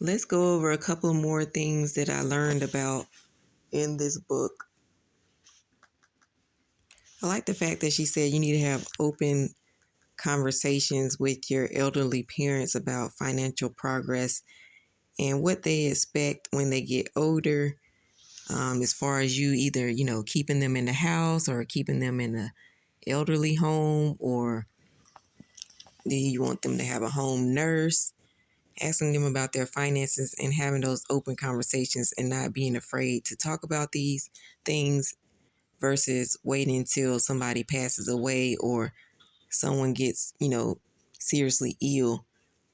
Let's go over a couple more things that I learned about in this book. I like the fact that she said you need to have open conversations with your elderly parents about financial progress and what they expect when they get older, as far as you either, keeping them in the house or keeping them in the elderly home, or do you want them to have a home nurse? Asking them about their finances and having those open conversations and not being afraid to talk about these things versus waiting until somebody passes away or someone gets, seriously ill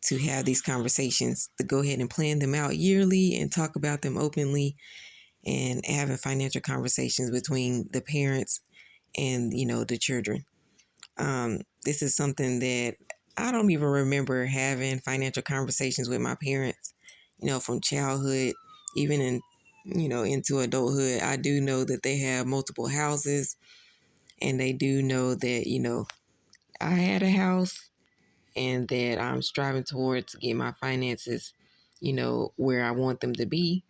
to have these conversations, to go ahead and plan them out yearly and talk about them openly and having financial conversations between the parents and, the children. This is something that I don't even remember having financial conversations with my parents, from childhood, even into adulthood. I do know that they have multiple houses and they do know that, I had a house and that I'm striving towards to get my finances, where I want them to be,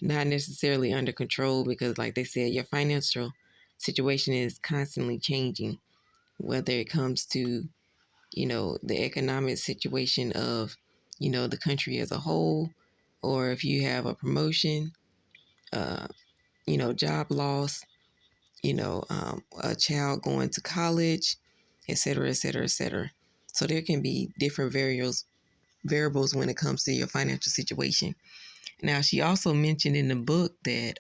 not necessarily under control because, like they said, your financial situation is constantly changing, whether it comes to, the economic situation of, the country as a whole, or if you have a promotion, uh, job loss, a child going to college, et cetera, et cetera, et cetera. So there can be different variables when it comes to your financial situation. Now, she also mentioned in the book that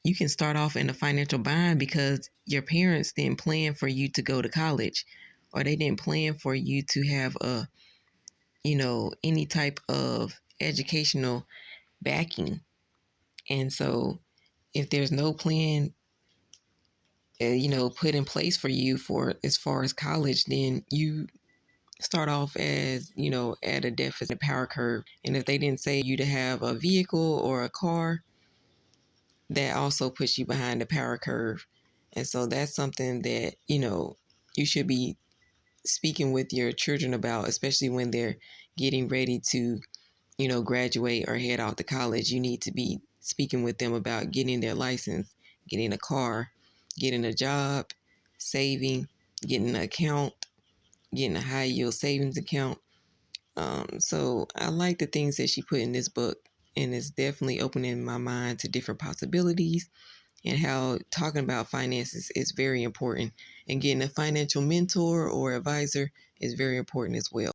you can start off in a financial bind because your parents didn't plan for you to go to college, or they didn't plan for you to have any type of educational backing. And so if there's no plan, put in place for you for as far as college, then you start off as, at a deficit power curve. And if they didn't say you to have a vehicle or a car, that also puts you behind the power curve. And so that's something that, you should be speaking with your children about, especially when they're getting ready to, graduate or head out to college. You need to be speaking with them about getting their license, getting a car, getting a job, saving, getting an account, getting a high yield savings account. So I like the things that she put in this book, and it's definitely opening my mind to different possibilities and how talking about finances is very important, and getting a financial mentor or advisor is very important as well.